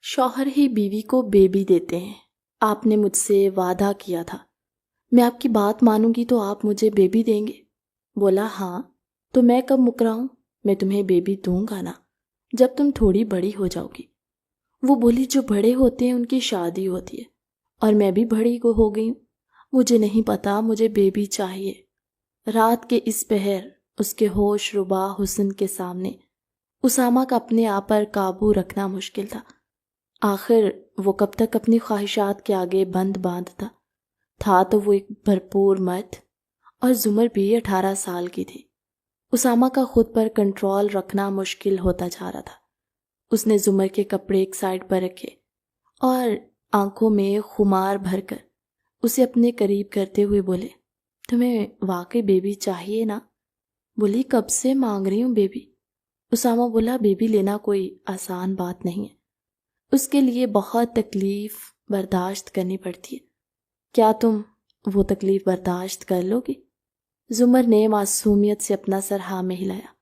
شوہر ہی بیوی کو بیبی دیتے ہیں۔ آپ نے مجھ سے وعدہ کیا تھا، میں آپ کی بات مانوں گی تو آپ مجھے بیبی دیں گے؟ بولا ہاں، تو میں کب مکرا ہوں، میں تمہیں بیبی دوں گا نا جب تم تھوڑی بڑی ہو جاؤ گی۔ وہ بولی جو بڑے ہوتے ہیں ان کی شادی ہوتی ہے، اور میں بھی بڑی ہو گئی ہوں، مجھے نہیں پتا، مجھے بیبی چاہیے۔ رات کے اس پہر اس کے ہوش ربا حسن کے سامنے اسامہ کا اپنے آپ پر قابو رکھنا مشکل تھا۔ آخر وہ کب تک اپنی خواہشات کے آگے بند باندھتا؟ تھا تو وہ ایک بھرپور مرد، اور زمر بھی 18 سال کی تھی۔ اسامہ کا خود پر کنٹرول رکھنا مشکل ہوتا جا رہا تھا۔ اس نے زمر کے کپڑے ایک سائڈ پر رکھے اور آنکھوں میں خمار بھر کر اسے اپنے قریب کرتے ہوئے بولے، تمہیں واقعی بیبی چاہیے نا؟ بولی کب سے مانگ رہی ہوں بیبی۔ اسامہ بولا بیبی لینا کوئی آسان بات نہیں ہے، اس کے لیے بہت تکلیف برداشت کرنی پڑتی ہے، کیا تم وہ تکلیف برداشت کر لو گی؟ زمر نے معصومیت سے اپنا سر ہاں میں ہلایا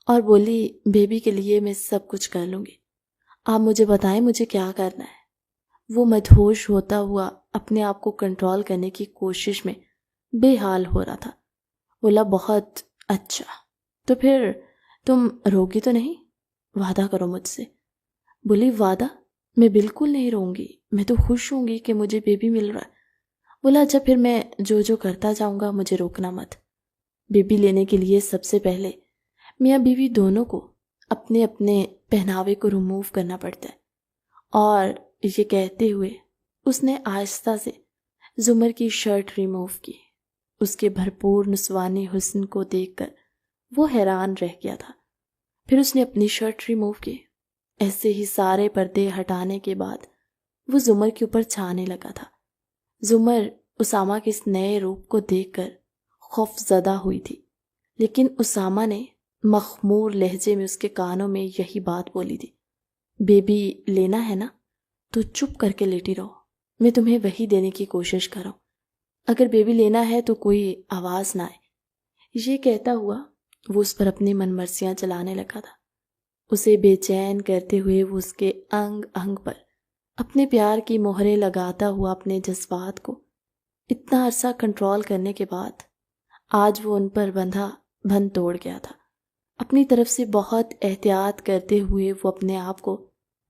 اور بولی بیبی کے لیے میں سب کچھ کر لوں گی، آپ مجھے بتائیں مجھے کیا کرنا ہے۔ وہ مدہوش ہوتا ہوا اپنے آپ کو کنٹرول کرنے کی کوشش میں بے حال ہو رہا تھا۔ بولا بہت اچھا، تو پھر تم روگی تو نہیں؟ وعدہ کرو مجھ سے۔ بولی وعدہ؟ میں بالکل نہیں رہوں گی، میں تو خوش ہوں گی کہ مجھے بیبی مل رہا ہے۔ بولا اچھا پھر میں جو کرتا جاؤں گا مجھے روکنا مت۔ بیبی لینے کے لیے سب سے پہلے میاں بیوی دونوں کو اپنے اپنے پہناوے کو ریموو کرنا پڑتا ہے۔ اور یہ کہتے ہوئے اس نے آہستہ سے زمر کی شرٹ ریموو کی۔ اس کے بھرپور نسوانی حسن کو دیکھ کر وہ حیران رہ گیا تھا۔ پھر اس نے اپنی شرٹ ریموو کی۔ ایسے ہی سارے پردے ہٹانے کے بعد وہ زمر کے اوپر چھانے لگا تھا۔ زمر اسامہ کے اس نئے روپ کو دیکھ کر خوف زدہ ہوئی تھی، لیکن اسامہ نے مخمور لہجے میں اس کے کانوں میں یہی بات بولی تھی، بیبی لینا ہے نا تو چپ کر کے لیٹی رہو، میں تمہیں وہی دینے کی کوشش کر رہا ہوں، اگر بیبی لینا ہے تو کوئی آواز نہ آئے۔ یہ کہتا ہوا وہ اس پر اپنی من مرضیاں چلانے لگا تھا۔ اسے بے چین کرتے ہوئے وہ اس کے انگ انگ پر اپنے پیار کی مہریں لگاتا ہوا اپنے جذبات کو اتنا عرصہ کنٹرول کرنے کے بعد آج وہ ان پر بند توڑ گیا تھا۔ اپنی طرف سے بہت احتیاط کرتے ہوئے وہ اپنے آپ کو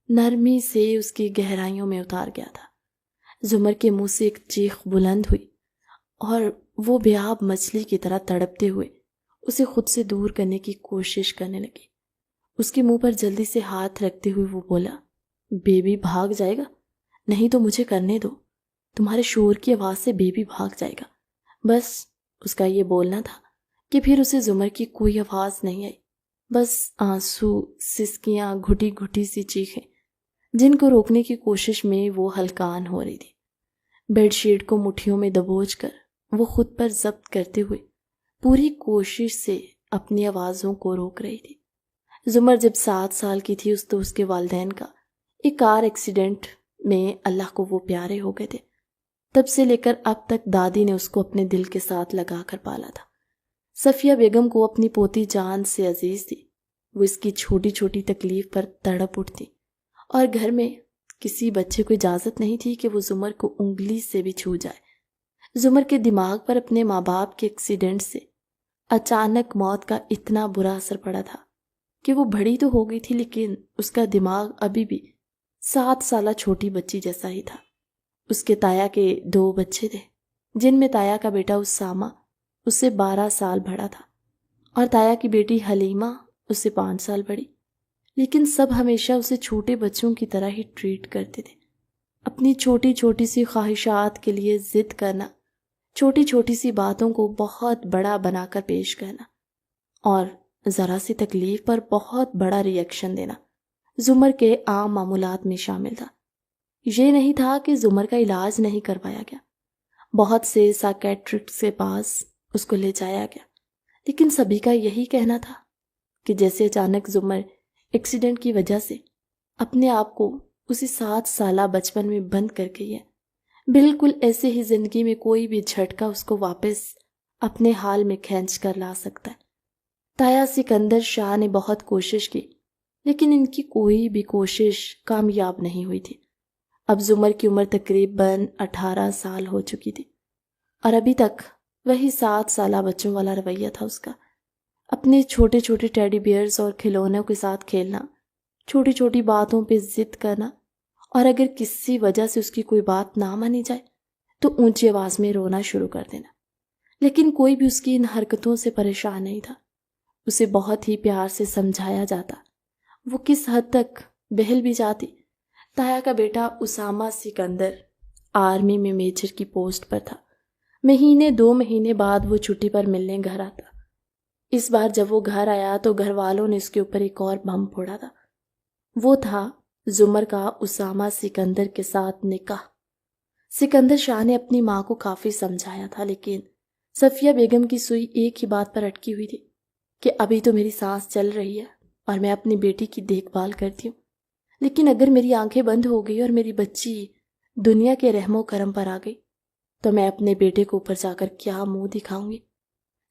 نرمی سے اس کی گہرائیوں میں اتار گیا تھا۔ زمر کے منہ سے ایک چیخ بلند ہوئی اور وہ بیاب مچھلی کی طرح تڑپتے ہوئے اسے خود سے دور کرنے کی کوشش کرنے لگی۔ اس کے منہ پر جلدی سے ہاتھ رکھتے ہوئے وہ بولا، بیبی بھاگ جائے گا؟ نہیں تو مجھے کرنے دو، تمہارے شور کی آواز سے بیبی بھاگ جائے گا۔ بس اس کا یہ بولنا تھا کہ پھر اسے زمر کی کوئی آواز نہیں آئی، بس آنسو، سسکیاں، گھٹی گھٹی سی چیخیں جن کو روکنے کی کوشش میں وہ ہلکان ہو رہی تھی۔ بیڈ شیٹ کو مٹھیوں میں دبوچ کر وہ خود پر ضبط کرتے ہوئے پوری کوشش سے اپنی آوازوں کو روک رہی تھی۔ زمر جب 7 سال کی تھی تو اس کے والدین کا ایک کار ایکسیڈنٹ میں اللہ کو وہ پیارے ہو گئے تھے۔ تب سے لے کر اب تک دادی نے اس کو اپنے دل کے ساتھ لگا کر پالا تھا۔ صفیہ بیگم کو اپنی پوتی جان سے عزیز تھی۔ وہ اس کی چھوٹی چھوٹی تکلیف پر تڑپ اٹھتی اور گھر میں کسی بچے کو اجازت نہیں تھی کہ وہ زمر کو انگلی سے بھی چھو جائے۔ زمر کے دماغ پر اپنے ماں باپ کے ایکسیڈنٹ سے اچانک موت کا اتنا برا اثر پڑا تھا کہ وہ بڑی تو ہو گئی تھی، لیکن اس کا دماغ ابھی بھی 7 سالہ چھوٹی بچی جیسا ہی تھا۔ اس کے تایا کے 2 بچے تھے، جن میں تایا کا بیٹا اسامہ اس سے 12 سال بڑا تھا اور تایا کی بیٹی حلیمہ اس سے 5 سال بڑی، لیکن سب ہمیشہ اسے چھوٹے بچوں کی طرح ہی ٹریٹ کرتے تھے۔ اپنی چھوٹی چھوٹی سی خواہشات کے لیے ضد کرنا، چھوٹی چھوٹی سی باتوں کو بہت بڑا بنا کر پیش کرنا اور ذرا سی تکلیف پر بہت بڑا ری ایکشن دینا زمر کے عام معمولات میں شامل تھا۔ یہ نہیں تھا کہ زمر کا علاج نہیں کروایا گیا، بہت سے سائکیٹرسٹ کے پاس اس کو لے جایا گیا، لیکن سبھی کا یہی کہنا تھا کہ جیسے اچانک زمر ایکسیڈنٹ کی وجہ سے اپنے آپ کو اسی 7 سالہ بچپن میں بند کر گئی ہے، بالکل ایسے ہی زندگی میں کوئی بھی جھٹکا اس کو واپس اپنے حال میں کھینچ کر لا سکتا ہے۔ تایا سکندر شاہ نے بہت کوشش کی لیکن ان کی کوئی بھی کوشش کامیاب نہیں ہوئی تھی۔ اب زمر کی عمر تقریباً 18 سال ہو چکی تھی اور ابھی تک وہی 7 سالہ بچوں والا رویہ تھا اس کا۔ اپنے چھوٹے چھوٹے ٹیڈی بیئرز اور کھلونوں کے ساتھ کھیلنا، چھوٹی چھوٹی باتوں پہ ضد کرنا، اور اگر کسی وجہ سے اس کی کوئی بات نہ مانی جائے تو اونچی آواز میں رونا شروع کر دینا۔ لیکن کوئی بھی اس کی ان حرکتوں سے پریشان نہیں تھا۔ اسے بہت ہی پیار سے سمجھایا جاتا، وہ کس حد تک بہل بھی جاتی۔ تایا کا بیٹا اسامہ سکندر آرمی میں میجر کی پوسٹ پر تھا۔ 2 مہینے بعد وہ چھٹی پر ملنے گھر آتا۔ اس بار جب وہ گھر آیا تو گھر والوں نے اس کے اوپر ایک اور بم پھوڑا تھا۔ وہ تھا زمر کا اسامہ سکندر کے ساتھ نکاح۔ سکندر شاہ نے اپنی ماں کو کافی سمجھایا تھا، لیکن صفیہ بیگم کی سوئی ایک ہی بات پر اٹکی ہوئی تھی کہ ابھی تو میری سانس چل رہی ہے اور میں اپنی بیٹی کی دیکھ بھال کرتی ہوں، لیکن اگر میری آنکھیں بند ہو گئی اور میری بچی دنیا کے رحم و کرم پر آ گئی تو میں اپنے بیٹے کو اوپر جا کر کیا منہ دکھاؤں گی؟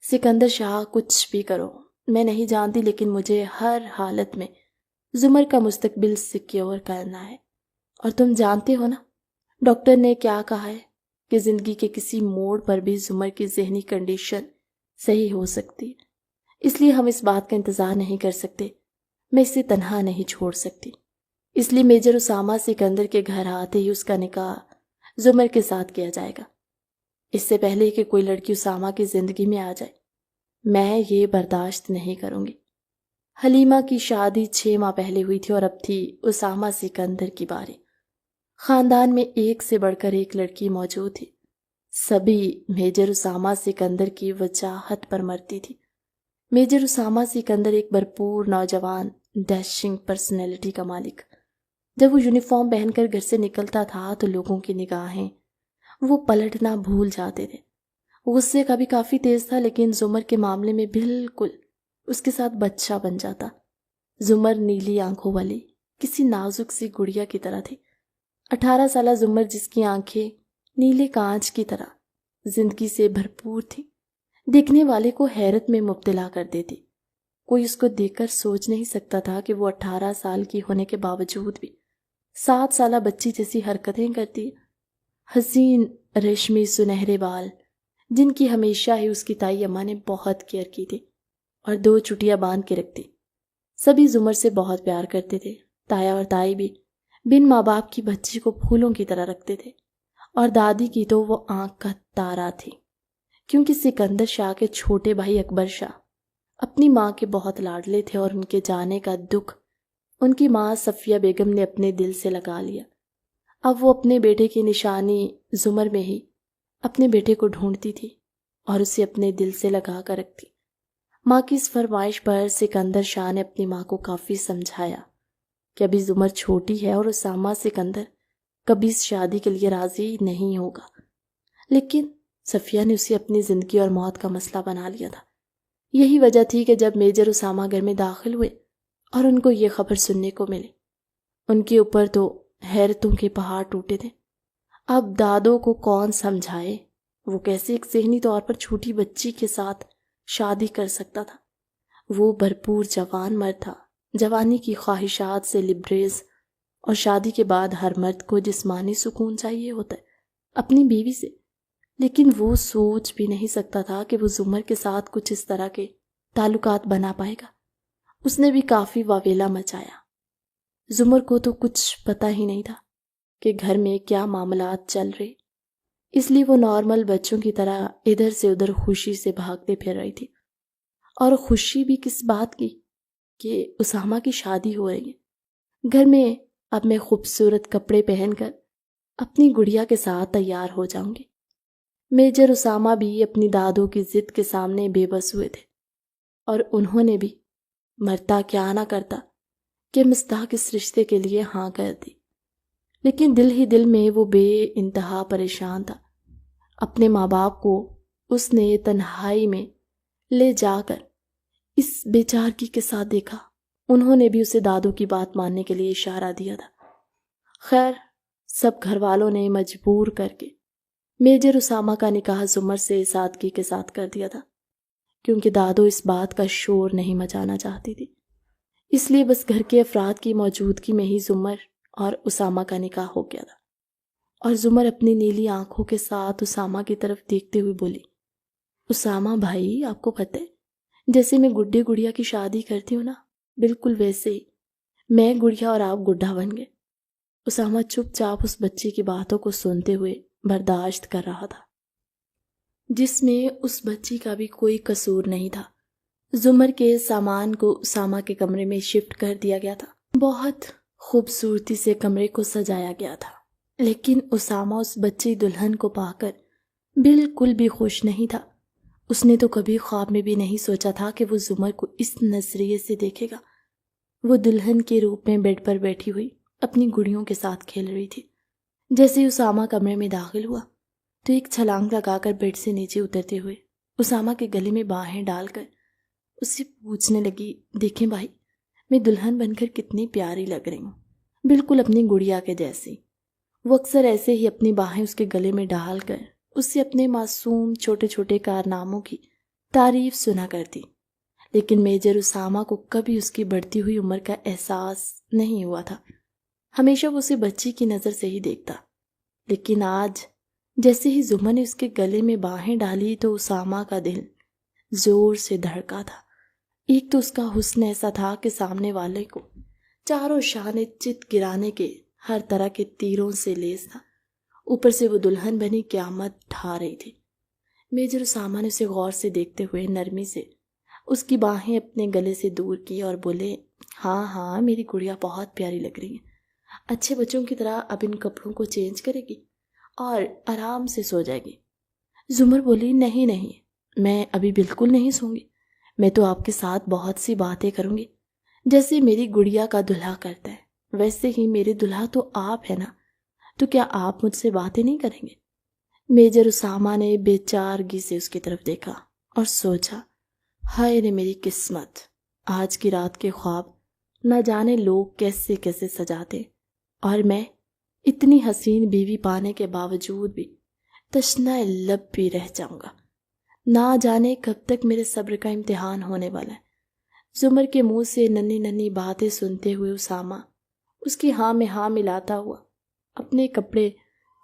سکندر شاہ، کچھ بھی کرو، میں نہیں جانتی، لیکن مجھے ہر حالت میں زمر کا مستقبل سیکیور کرنا ہے۔ اور تم جانتے ہو نا ڈاکٹر نے کیا کہا ہے کہ زندگی کے کسی موڑ پر بھی زمر کی ذہنی کنڈیشن صحیح ہو سکتی ہے، اس لیے ہم اس بات کا انتظار نہیں کر سکتے، میں اسے تنہا نہیں چھوڑ سکتی۔ اس لیے میجر اسامہ سکندر کے گھر آتے ہی اس کا نکاح زمر کے ساتھ کیا جائے گا، اس سے پہلے کہ کوئی لڑکی اسامہ کی زندگی میں آ جائے۔ میں یہ برداشت نہیں کروں گی۔ حلیمہ کی شادی 6 ماہ پہلے ہوئی تھی اور اب تھی اسامہ سکندر کی باری۔ خاندان میں ایک سے بڑھ کر ایک لڑکی موجود تھی، سبھی میجر اسامہ سکندر کی وجاہت پر مرتی تھی۔ میجر اسامہ سکندر ایک بھرپور نوجوان ڈیشنگ پرسنالٹی کا مالک۔ جب وہ یونیفارم پہن کر گھر سے نکلتا تھا تو لوگوں کی نگاہیں وہ پلٹنا بھول جاتے تھے۔ غصے کا بھی کافی تیز تھا، لیکن زمر کے معاملے میں بالکل اس کے ساتھ بچہ بن جاتا۔ زمر نیلی آنکھوں والی کسی نازک سی گڑیا کی طرح تھی۔ 18 سالہ زمر، جس کی آنکھیں نیلے کانچ کی طرح زندگی سے بھرپور تھی، دیکھنے والے کو حیرت میں مبتلا کر دیتی۔ کوئی اس کو دیکھ کر سوچ نہیں سکتا تھا کہ وہ 18 سال کی ہونے کے باوجود بھی 7 سالہ بچی جیسی حرکتیں کرتی۔ حسین ریشمی سنہرے بال، جن کی ہمیشہ ہی اس کی تائی اماں نے بہت کیئر کی تھی، اور 2 چٹیاں باندھ کے رکھتی۔ سبھی زمر سے بہت پیار کرتے تھے۔ تایا اور تائی بھی بن ماں باپ کی بچی کو پھولوں کی طرح رکھتے تھے، اور دادی کی تو وہ آنکھ کا تارا تھی، کیونکہ سکندر شاہ کے چھوٹے بھائی اکبر شاہ اپنی ماں کے بہت لاڈلے تھے، اور ان کے جانے کا دکھ ان کی ماں صفیہ بیگم نے اپنے دل سے لگا لیا۔ اب وہ اپنے بیٹے کی نشانی زمر میں ہی اپنے بیٹے کو ڈھونڈتی تھی اور اسے اپنے دل سے لگا کر رکھتی۔ ماں کی اس فرمائش پر سکندر شاہ نے اپنی ماں کو کافی سمجھایا کہ ابھی زمر چھوٹی ہے اور اسامہ سکندر کبھی اس شادی کے لیے راضی نہیں ہوگا، لیکن صفیہ نے اسے اپنی زندگی اور موت کا مسئلہ بنا لیا تھا۔ یہی وجہ تھی کہ جب میجر اسامہ گھر میں داخل ہوئے اور ان کو یہ خبر سننے کو ملی، ان کے اوپر تو حیرتوں کے پہاڑ ٹوٹے تھے۔ اب دادوں کو کون سمجھائے، وہ کیسے ایک ذہنی طور پر چھوٹی بچی کے ساتھ شادی کر سکتا تھا؟ وہ بھرپور جوان مرد تھا، جوانی کی خواہشات سے لبریز، اور شادی کے بعد ہر مرد کو جسمانی سکون چاہیے ہوتا ہے اپنی بیوی سے، لیکن وہ سوچ بھی نہیں سکتا تھا کہ وہ زمر کے ساتھ کچھ اس طرح کے تعلقات بنا پائے گا۔ اس نے بھی کافی واویلا مچایا۔ زمر کو تو کچھ پتہ ہی نہیں تھا کہ گھر میں کیا معاملات چل رہے، اس لیے وہ نارمل بچوں کی طرح ادھر سے ادھر خوشی سے بھاگتے پھر رہی تھی۔ اور خوشی بھی کس بات کی کہ اسامہ کی شادی ہو رہی ہے۔ گھر میں اب میں خوبصورت کپڑے پہن کر اپنی گڑیا کے ساتھ تیار ہو جاؤں گی۔ میجر اسامہ بھی اپنی دادوں کی ضد کے سامنے بے بس ہوئے تھے، اور انہوں نے بھی مرتا کیا نہ کرتا کہ مستحق اس رشتے کے لیے ہاں کر دی، لیکن دل ہی دل میں وہ بے انتہا پریشان تھا۔ اپنے ماں باپ کو اس نے تنہائی میں لے جا کر اس بیچارگی کے ساتھ دیکھا۔ انہوں نے بھی اسے دادوں کی بات ماننے کے لیے اشارہ دیا تھا۔ خیر، سب گھر والوں نے مجبور کر کے میجر اسامہ کا نکاح زمر سے سادگی کے ساتھ کر دیا تھا، کیونکہ دادو اس بات کا شور نہیں مچانا چاہتی تھی اس لیے بس گھر کے افراد کی موجودگی میں ہی زمر اور اسامہ کا نکاح ہو گیا تھا۔ اور زمر اپنی نیلی آنکھوں کے ساتھ اسامہ کی طرف دیکھتے ہوئے بولی، اسامہ بھائی، آپ کو پتہ ہے جیسے میں گڈے گڑیا کی شادی کرتی ہوں نا، بالکل ویسے ہی میں گڑیا اور آپ گڈھا بن گئے۔ اسامہ چپ چاپ اس بچے کی باتوں کو سنتے ہوئے برداشت کر رہا تھا، جس میں اس بچی کا بھی کوئی قصور نہیں تھا۔ زمر کے سامان کو اسامہ کے کمرے میں شفٹ کر دیا گیا تھا۔ بہت خوبصورتی سے کمرے کو سجایا گیا تھا، لیکن اسامہ اس بچی دلہن کو پا کر بالکل بھی خوش نہیں تھا۔ اس نے تو کبھی خواب میں بھی نہیں سوچا تھا کہ وہ زمر کو اس نظریے سے دیکھے گا۔ وہ دلہن کے روپ میں بیڈ پر بیٹھی ہوئی اپنی گڑیوں کے ساتھ کھیل رہی تھی۔ جیسے ہی اسامہ کمرے میں داخل ہوا تو ایک چھلانگ لگا کر بیڈ سے نیچے اترتے ہوئے اسامہ کے گلے میں باہیں ڈال کر اس سے پوچھنے لگی، دیکھیں بھائی، میں دلہن بن کر کتنی پیاری لگ رہی ہوں، بالکل اپنی گڑیا کے جیسی۔ وہ اکثر ایسے ہی اپنی باہیں اس کے گلے میں ڈال کر اس سے اپنے معصوم چھوٹے چھوٹے کارناموں کی تعریف سنا کرتی، لیکن میجر اسامہ کو کبھی اس کی بڑھتی ہوئی عمر کا احساس نہیں ہوا تھا۔ ہمیشہ وہ اسے بچی کی نظر سے ہی دیکھتا، لیکن آج جیسے ہی زمر نے اس کے گلے میں باہیں ڈالی تو اسامہ کا دل زور سے دھڑکا تھا۔ ایک تو اس کا حسن ایسا تھا کہ سامنے والے کو چاروں شانے چت گرانے کے ہر طرح کے تیروں سے لیس تھا، اوپر سے وہ دلہن بنی قیامت ڈھا رہی تھی۔ میجر اسامہ نے اسے غور سے دیکھتے ہوئے نرمی سے اس کی باہیں اپنے گلے سے دور کی اور بولے، ہاں ہاں، میری گڑیا بہت پیاری لگ رہی ہے، اچھے بچوں کی طرح اب ان کپڑوں کو چینج کرے گی اور آرام سے سو جائے گی۔ زمر بولی، نہیں نہیں، میں ابھی بالکل نہیں سوں گی، میں تو آپ کے ساتھ بہت سی باتیں کروں گی، جیسے میری گڑیا کا دلہا کرتا ہے ویسے ہی میرے دلہا تو آپ ہے نا، تو کیا آپ مجھ سے باتیں نہیں کریں گے؟ میجر اسامہ نے بے چارگی سے اس کی طرف دیکھا اور سوچا، ہائے رے میری قسمت، آج کی رات کے خواب نہ جانے لوگ کیسے کیسے سجاتے، اور میں اتنی حسین بیوی پانے کے باوجود بھی تشنہ لب بھی رہ جاؤں گا۔ نہ جانے کب تک میرے صبر کا امتحان ہونے والا ہے۔ زمر کے منہ سے ننھی ننھی باتیں سنتے ہوئے اسامہ اس کی ہاں میں ہاں ملاتا ہوا اپنے کپڑے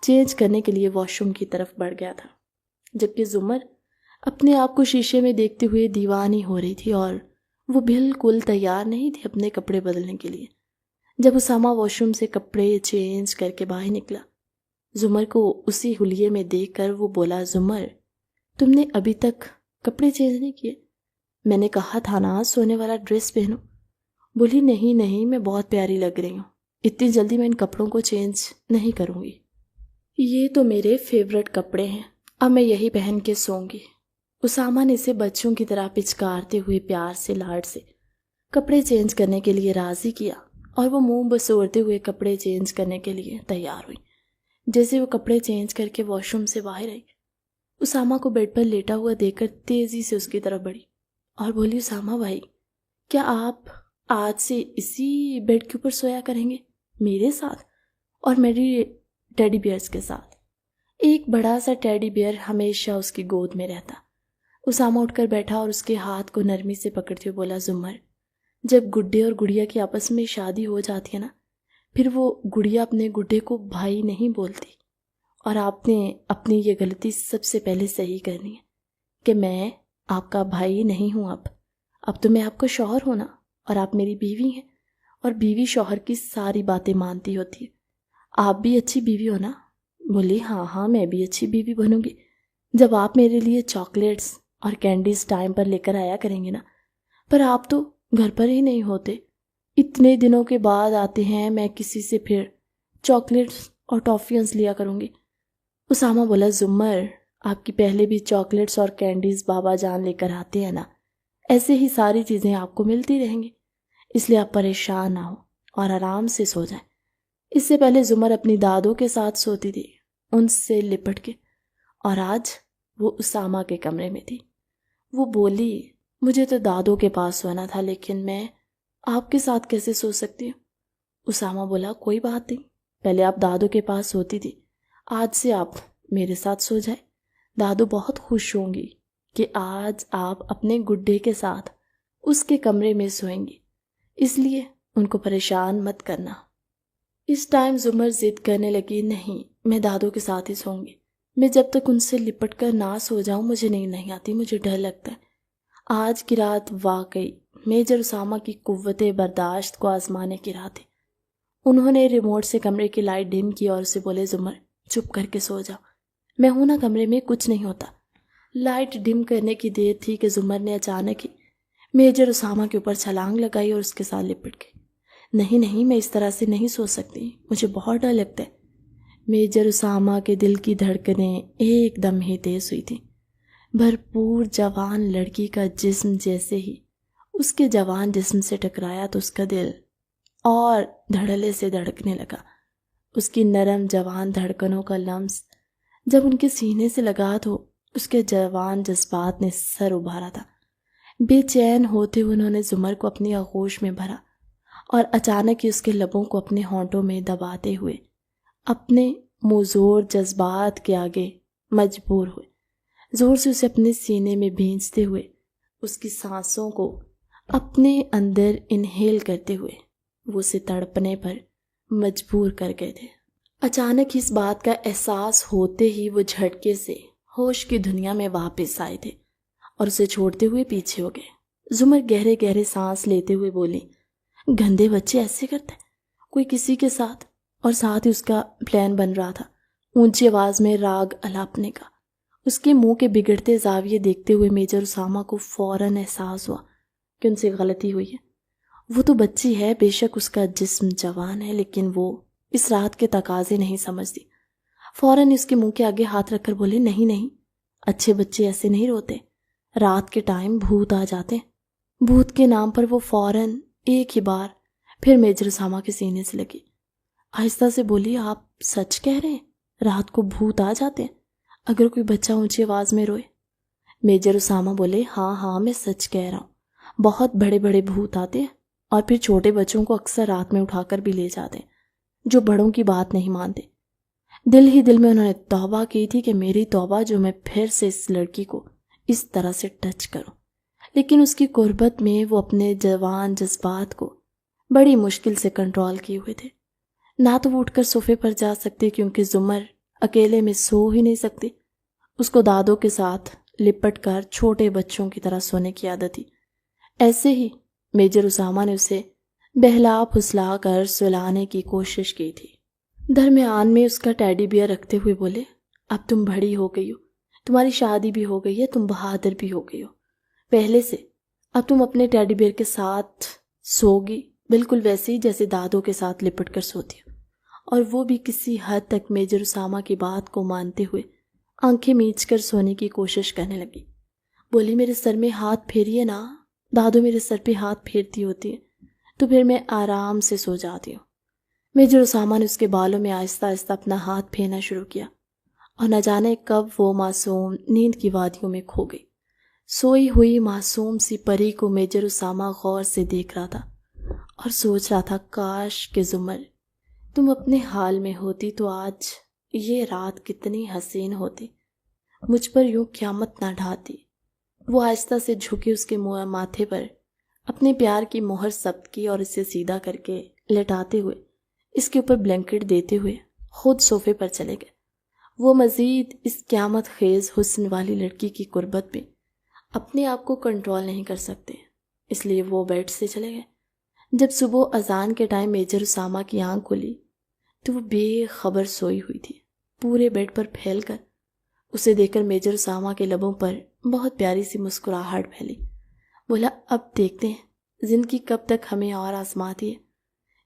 چینج کرنے کے لیے واش روم کی طرف بڑھ گیا تھا، جبکہ زمر اپنے آپ کو شیشے میں دیکھتے ہوئے دیوانی ہو رہی تھی اور وہ بالکل تیار نہیں تھی اپنے کپڑے بدلنے کے لیے۔ جب اسامہ واش روم سے کپڑے چینج کر کے باہر نکلا، زمر کو اسی حلیے میں دیکھ کر وہ بولا، زمر، تم نے ابھی تک کپڑے چینج نہیں کیے؟ میں نے کہا تھا نا سونے والا ڈریس پہنو۔ بولی، نہیں نہیں، میں بہت پیاری لگ رہی ہوں، اتنی جلدی میں ان کپڑوں کو چینج نہیں کروں گی، یہ تو میرے فیورٹ کپڑے ہیں، اب میں یہی پہن کے سوں گی۔ اسامہ نے اسے بچوں کی طرح پچکارتے ہوئے پیار سے لاڈ سے کپڑے چینج کرنے کے لیے راضی کیا اور وہ منہ بسورتے ہوئے کپڑے چینج کرنے کے لیے تیار ہوئی۔ جیسے وہ کپڑے چینج کر کے واش روم سے باہر آئی، اسامہ کو بیڈ پر لیٹا ہوا دیکھ کر تیزی سے اس کی طرف بڑھی اور بولی، اسامہ بھائی، کیا آپ آج سے اسی بیڈ کے اوپر سویا کریں گے میرے ساتھ اور میری ٹیڈی بیئرز کے ساتھ؟ ایک بڑا سا ٹیڈی بیئر ہمیشہ اس کی گود میں رہتا۔ اسامہ اٹھ کر بیٹھا اور اس کے ہاتھ کو نرمی سے پکڑتے ہوئے بولا، زمر، جب گڈے اور گڑیا کی آپس میں شادی ہو جاتی ہے نا، پھر وہ گڑیا اپنے گڈے کو بھائی نہیں بولتی، اور آپ نے اپنی یہ غلطی سب سے پہلے صحیح کرنی ہے کہ میں آپ کا بھائی نہیں ہوں، اب تو میں آپ کا شوہر ہوں نا، اور آپ میری بیوی ہیں، اور بیوی شوہر کی ساری باتیں مانتی ہوتی ہے۔ آپ بھی اچھی بیوی ہو نا؟ بولی، ہاں ہاں، میں بھی اچھی بیوی بنوں گی جب آپ میرے لیے چاکلیٹس اور کینڈیز ٹائم پر لے کر آیا کریں گے نا، پر آپ تو گھر پر ہی نہیں ہوتے، اتنے دنوں کے بعد آتے ہیں، میں کسی سے پھر چاکلیٹس اور ٹافیاں لیا کروں گی۔ اسامہ بولا، زمر، آپ کی پہلے بھی چاکلیٹس اور کینڈیز بابا جان لے کر آتے ہیں نا، ایسے ہی ساری چیزیں آپ کو ملتی رہیں گی، اس لیے آپ پریشان نہ ہو اور آرام سے سو جائیں۔ اس سے پہلے زمر اپنی دادوں کے ساتھ سوتی تھی، ان سے لپٹ کے، اور آج وہ اسامہ کے کمرے میں تھی۔ وہ بولی، مجھے تو دادوں کے پاس سونا تھا، لیکن میں آپ کے ساتھ کیسے سو سکتی ہوں؟ اسامہ بولا، کوئی بات نہیں، پہلے آپ دادوں کے پاس سوتی تھی، آج سے آپ میرے ساتھ سو جائے، دادو بہت خوش ہوں گی کہ آج آپ اپنے گڈے کے ساتھ اس کے کمرے میں سوئیں گی۔ اس لیے ان کو پریشان مت کرنا۔ اس ٹائم زمر ضد کرنے لگی، نہیں میں دادو کے ساتھ ہی سوؤں گی، میں جب تک ان سے لپٹ کر نہ سو جاؤں مجھے نیند نہیں آتی، مجھے ڈر لگتا ہے۔ آج کی رات واقعی میجر اسامہ کی قوت برداشت کو آزمانے کی رات ہے۔ انہوں نے ریموٹ سے کمرے کی لائٹ ڈم کی اور اسے بولے، زمر چپ کر کے سو جاؤ، میں ہوں نا کمرے میں، کچھ نہیں ہوتا۔ لائٹ ڈم کرنے کی دیر تھی کہ زمر نے اچانک ہی میجر اسامہ کے اوپر چھلانگ لگائی اور اس کے ساتھ لپٹ گئی۔ نہیں نہیں، میں اس طرح سے نہیں سو سکتی، مجھے بہت ڈر لگتا ہے۔ میجر اسامہ کے دل کی دھڑکنیں ایک دم ہی تیز ہوئی تھیں۔ بھرپور جوان لڑکی کا جسم جیسے ہی اس کے جوان جسم سے ٹکرایا تو اس کا دل اور دھڑلے سے دھڑکنے لگا۔ اس کی نرم جوان دھڑکنوں کا لمس جب ان کے سینے سے لگا تو اس کے جوان جذبات نے سر ابھارا تھا۔ بے چین ہوتے ہوئے انہوں نے زمر کو اپنی آغوش میں بھرا اور اچانک ہی اس کے لبوں کو اپنے ہونٹوں میں دباتے ہوئے اپنے مزور جذبات کے آگے مجبور ہوئے، زور سے اسے اپنے سینے میں بھینچتے ہوئے اس کی سانسوں کو اپنے اندر انہیل کرتے ہوئے وہ اسے تڑپنے پر مجبور کر گئے تھے۔ اچانک اس بات کا احساس ہوتے ہی وہ جھٹکے سے ہوش کی دنیا میں واپس آئے تھے اور اسے چھوڑتے ہوئے پیچھے ہو گئے۔ زمر گہرے گہرے سانس لیتے ہوئے بولی، گندے بچے ایسے کرتے ہیں کوئی کسی کے ساتھ، اور ساتھ ہی اس کا پلان بن رہا تھا اونچی آواز میں راگ الاپنے کا۔ اس کے منہ کے بگڑتے زاویے دیکھتے ہوئے میجر اسامہ کو فوراً احساس ہوا کہ ان سے غلطی ہوئی ہے۔ وہ تو بچی ہے، بے شک اس کا جسم جوان ہے، لیکن وہ اس رات کے تقاضے نہیں سمجھتی۔ فوراً اس کے منہ کے آگے ہاتھ رکھ کر بولے، نہیں نہیں، اچھے بچے ایسے نہیں روتے، رات کے ٹائم بھوت آ جاتے ہیں۔ بھوت کے نام پر وہ فوراً ایک ہی بار پھر میجر اسامہ کے سینے سے لگی۔ آہستہ سے بولی، آپ سچ کہہ رہے ہیں رات کو بھوت آ جاتے ہیں اگر کوئی بچہ اونچی آواز میں روئے؟ میجر اسامہ بولے، ہاں ہاں میں سچ کہہ رہا ہوں، بہت بڑے بڑے بھوت آتے ہیں اور پھر چھوٹے بچوں کو اکثر رات میں اٹھا کر بھی لے جاتے ہیں جو بڑوں کی بات نہیں مانتے۔ دل ہی دل میں انہوں نے توبہ کی تھی کہ میری توبہ جو میں پھر سے اس لڑکی کو اس طرح سے ٹچ کروں، لیکن اس کی قربت میں وہ اپنے جوان جذبات کو بڑی مشکل سے کنٹرول کیے ہوئے تھے۔ نہ تو وہ اٹھ کر صوفے پر جا سکتے کیونکہ زمر اکیلے میں سو ہی نہیں سکتی، اس کو دادوں کے ساتھ لپٹ کر چھوٹے بچوں کی طرح سونے کی عادت تھی۔ ایسے ہی میجر اسامہ نے اسے بہلا پھسلا کر سلانے کی کوشش کی تھی۔ درمیان میں اس کا ٹیڈی بیئر رکھتے ہوئے بولے، اب تم بڑی ہو گئی ہو، تمہاری شادی بھی ہو گئی ہے، تم بہادر بھی ہو گئی ہو پہلے سے، اب تم اپنے ٹیڈی بیئر کے ساتھ سوگی بالکل ویسے ہی جیسے دادوں کے ساتھ لپٹ کر سوتی ہو۔ اور وہ بھی کسی حد تک میجر اسامہ کی بات کو مانتے ہوئے آنکھیں میچ کر سونے کی کوشش کرنے لگی۔ بولی، میرے سر میں ہاتھ پھیریے نا، دادو میرے سر پہ ہاتھ پھیرتی ہوتی ہے تو پھر میں آرام سے سو جاتی ہوں۔ میجر اسامہ نے اس کے بالوں میں آہستہ آہستہ اپنا ہاتھ پھیرنا شروع کیا اور نہ جانے کب وہ معصوم نیند کی وادیوں میں کھو گئی۔ سوئی ہوئی معصوم سی پری کو میجر اسامہ غور سے دیکھ رہا تھا اور سوچ رہا تھا، کاش کہ زمر تم اپنے حال میں ہوتی تو آج یہ رات کتنی حسین ہوتی، مجھ پر یوں قیامت نہ ڈھاتی۔ وہ آہستہ سے جھکے اس کے ماتھے پر اپنے پیار کی مہر ثبت کی اور اسے سیدھا کر کے لٹاتے ہوئے اس کے اوپر بلینکٹ دیتے ہوئے خود صوفے پر چلے گئے۔ وہ مزید اس قیامت خیز حسن والی لڑکی کی قربت میں اپنے آپ کو کنٹرول نہیں کر سکتے، اس لیے وہ بیڈ سے چلے گئے۔ جب صبح اذان کے ٹائم میجر اسامہ کی آنکھ کھلی تو وہ بے خبر سوئی ہوئی تھی، پورے بیڈ پر پھیل کر۔ اسے دیکھ کر میجر اسامہ کے لبوں پر بہت پیاری سی مسکراہٹ پھیلی۔ بولا، اب دیکھتے ہیں زندگی کب تک ہمیں اور آزماتی ہے۔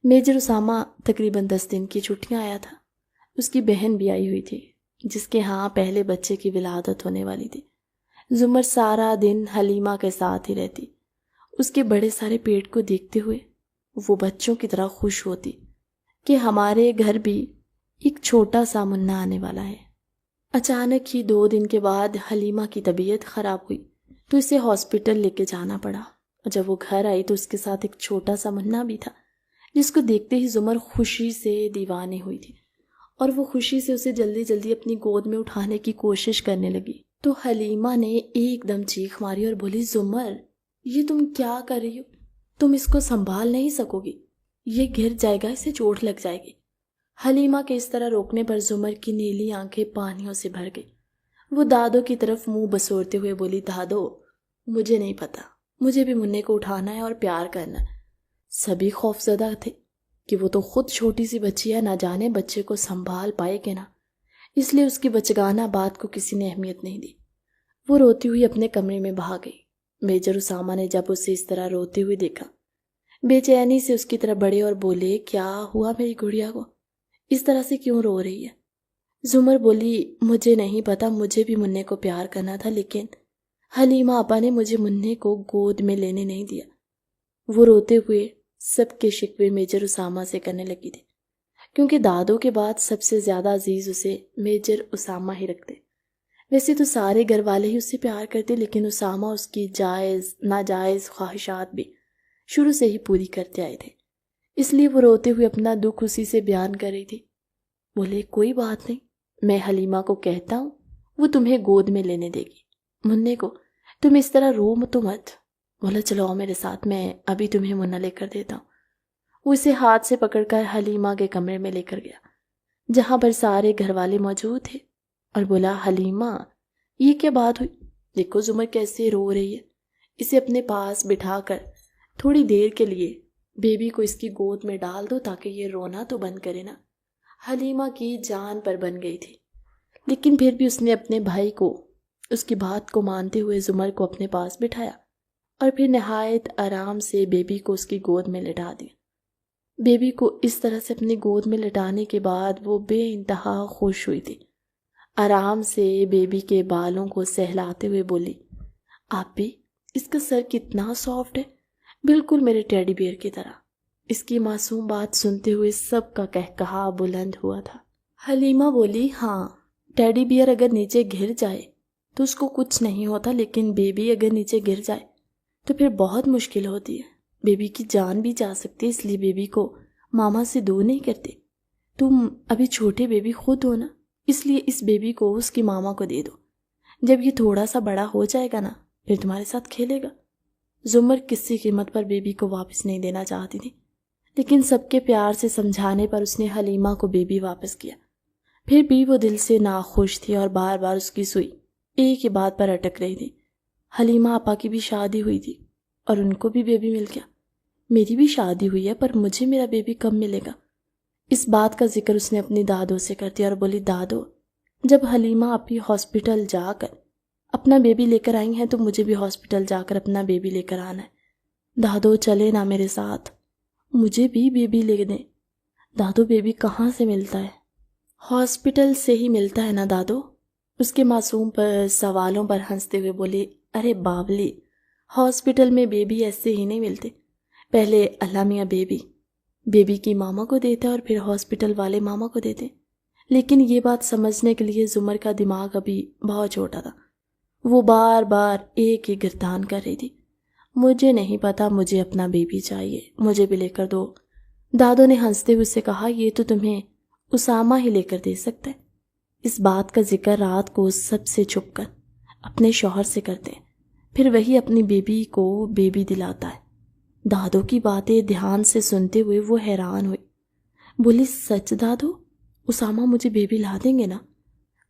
میجر اسامہ تقریباً 10 دن کی چھٹیاں آیا تھا۔ اس کی بہن بھی آئی ہوئی تھی جس کے ہاں پہلے بچے کی ولادت ہونے والی تھی۔ زمر سارا دن حلیمہ کے ساتھ ہی رہتی، اس کے بڑے سارے پیٹ کو دیکھتے ہوئے وہ بچوں کی طرح خوش ہوتی کہ ہمارے گھر بھی ایک چھوٹا سا منا آنے والا ہے۔ اچانک ہی 2 دن کے بعد حلیمہ کی طبیعت خراب ہوئی تو اسے ہاسپٹل لے کے جانا پڑا، اور جب وہ گھر آئی تو اس کے ساتھ ایک چھوٹا سا منا بھی تھا جس کو دیکھتے ہی زمر خوشی سے دیوانے ہوئی تھی اور وہ خوشی سے اسے جلدی جلدی اپنی گود میں اٹھانے کی کوشش کرنے لگی۔ تو حلیمہ نے ایک دم چیخ ماری اور بولی، زمر یہ تم کیا کر رہی ہو؟ تم اس کو سنبھال نہیں سکو گی، یہ گر جائے گا، اسے چوٹ لگ جائے گی۔ حلیمہ کے اس طرح روکنے پر زمر کی نیلی آنکھیں پانیوں سے بھر گئی۔ وہ دادو کی طرف منہ بسورتے ہوئے بولی، دادو مجھے نہیں پتا، مجھے بھی منع کو اٹھانا ہے اور پیار کرنا ہے۔ سبھی خوف زدہ تھے کہ وہ تو خود چھوٹی سی بچی ہے، نہ جانے بچے کو سنبھال پائے کہ نہ، اس لیے اس کی بچگانہ بات کو کسی نے اہمیت نہیں دی۔ وہ روتی ہوئی اپنے کمرے میں بھاگ گئی۔ میجر اسامہ نے جب اسے اس طرح روتے ہوئے دیکھا، بے چینی سے اس کی طرف بڑھے اور بولے، کیا ہوا میری گڑیا کو؟ اس طرح سے کیوں رو رہی ہے؟ زمر بولی، مجھے نہیں پتا، مجھے بھی منع کو پیار کرنا تھا، لیکن حلیمہ آپا نے مجھے منع کو گود میں لینے نہیں دیا۔ وہ روتے ہوئے سب کے شکوے میجر اسامہ سے کرنے لگی تھی، کیونکہ دادو کے بعد سب سے زیادہ عزیز اسے میجر اسامہ ہی رکھتے۔ ویسے تو سارے گھر والے ہی اس سے پیار کرتے، لیکن اسامہ اس کی جائز ناجائز خواہشات بھی شروع سے ہی پوری کرتے آئے تھے، اس لیے وہ روتے ہوئے اپنا دکھ اسی سے بیان کر رہی تھی۔ بولے، کوئی بات نہیں، میں حلیمہ کو کہتا ہوں، وہ تمہیں گود میں لینے دے گی۔ منع کو تم اس طرح رو تو مت۔ بولا، چلو آؤ میرے ساتھ، میں ابھی تمہیں منع لے کر دیتا ہوں۔ وہ اسے ہاتھ سے پکڑ کر حلیمہ کے کمرے میں لے کر گیا، جہاں پر سارے گھر والے موجود تھے، اور بولا، حلیمہ یہ کیا بات ہوئی؟ دیکھو زمر کیسے رو رہی ہے، اسے اپنے پاس بٹھا کر تھوڑی دیر کے لیے بیبی کو اس کی گود میں ڈال دو تاکہ یہ رونا تو بند کرے نا۔ حلیمہ کی جان پر بن گئی تھی، لیکن پھر بھی اس نے اپنے بھائی کو اس کی بات کو مانتے ہوئے زمر کو اپنے پاس بٹھایا اور پھر نہایت آرام سے بیبی کو اس کی گود میں لٹا دیا۔ بیبی کو اس طرح سے اپنی گود میں لٹانے کے بعد وہ بے انتہا خوش ہوئی تھی۔ آرام سے بیبی کے بالوں کو سہلاتے ہوئے بولی، آپ بھی، اس کا سر کتنا سافٹ ہے، بالکل میرے ٹیڈی بیئر کی طرح۔ اس کی معصوم بات سنتے ہوئے سب کا قہقہا بلند ہوا تھا۔ حلیمہ بولی، ہاں، ٹیڈی بیئر اگر نیچے گر جائے تو اس کو کچھ نہیں ہوتا، لیکن بیبی اگر نیچے گر جائے تو پھر بہت مشکل ہوتی ہے، بیبی کی جان بھی جا سکتی ہے، اس لیے بیبی کو ماما سے دور نہیں کرتے۔ تم ابھی چھوٹے بیبی خود ہو نا، اس لیے اس بیبی کو اس کی ماما کو دے دو، جب یہ تھوڑا سا بڑا ہو جائے گا نا پھر تمہارے ساتھ کھیلے گا۔ زمر کسی قیمت پر بیبی کو واپس نہیں دینا چاہتی تھی، لیکن سب کے پیار سے سمجھانے پر اس نے حلیمہ کو بیبی واپس کیا۔ پھر بھی وہ دل سے ناخوش تھی اور بار بار اس کی سوئی ایک ہی بات پر اٹک رہی تھی۔ حلیمہ آپا کی بھی شادی ہوئی تھی اور ان کو بھی بیبی مل گیا، میری بھی شادی ہوئی ہے پر مجھے میرا بیبی کب ملے گا؟ اس بات کا ذکر اس نے اپنی دادو سے کر دیا اور بولی، دادو جب حلیمہ اپنی ہاسپٹل جا کر اپنا بیبی لے کر آئی ہیں تو مجھے بھی ہاسپٹل جا کر اپنا بیبی لے کر آنا ہے۔ دادو چلے نا میرے ساتھ، مجھے بھی بیبی لے دیں۔ دادو بیبی کہاں سے ملتا ہے؟ ہاسپٹل سے ہی ملتا ہے نا دادو؟ اس کے معصوم پر سوالوں پر ہنستے ہوئے بولے، ارے باولی، ہاسپٹل میں بیبی ایسے ہی نہیں ملتے، پہلے اللہ میاں بیبی کی ماما کو دیتا ہے اور پھر ہاسپٹل والے ماما کو دیتے۔ لیکن یہ بات سمجھنے کے لیے زمر کا دماغ ابھی بہت چھوٹا تھا، وہ بار بار ایک ہی گردان کر رہی تھی، مجھے نہیں پتا، مجھے اپنا بیبی چاہیے، مجھے بھی لے کر دو۔ دادو نے ہنستے ہوئے سے کہا، یہ تو تمہیں اسامہ ہی لے کر دے سکتا ہے۔ اس بات کا ذکر رات کو سب سے چھپ کر اپنے شوہر سے کرتے ہیں، پھر وہی اپنی بیبی کو بیبی دلاتا ہے۔ دادو کی باتیں دھیان سے سنتے ہوئے وہ حیران ہوئی، بولی، سچ دادو، اسامہ مجھے بیبی لا دیں گے نا؟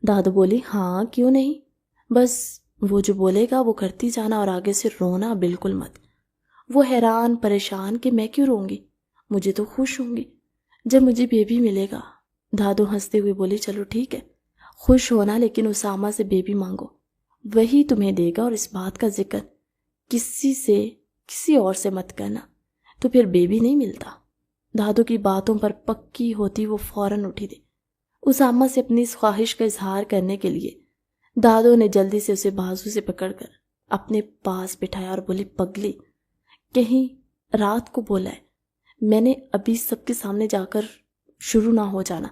دادو بولی، ہاں کیوں نہیں، بس وہ جو بولے گا وہ کرتی جانا اور آگے سے رونا بالکل مت۔ وہ حیران پریشان کہ میں کیوں روں گی، مجھے تو خوش ہوں گی جب مجھے بیبی ملے گا۔ دادو ہنستے ہوئے بولے، چلو ٹھیک ہے، خوش ہونا، لیکن اسامہ سے بیبی مانگو، وہی تمہیں دے گا، اور اس بات کا ذکر کسی اور سے مت کرنا، تو پھر بیبی نہیں ملتا۔ دادو کی باتوں پر پکی ہوتی وہ فوراً اٹھی تھی۔ اسامہ سے اپنی اس خواہش کا اظہار کرنے کے لیے دادو نے جلدی سے اسے بازو سے پکڑ کر اپنے پاس بٹھایا اور بولی، پگلی، کہیں رات کو بولا ہے، میں نے ابھی سب کے سامنے جا کر شروع نہ ہو جانا،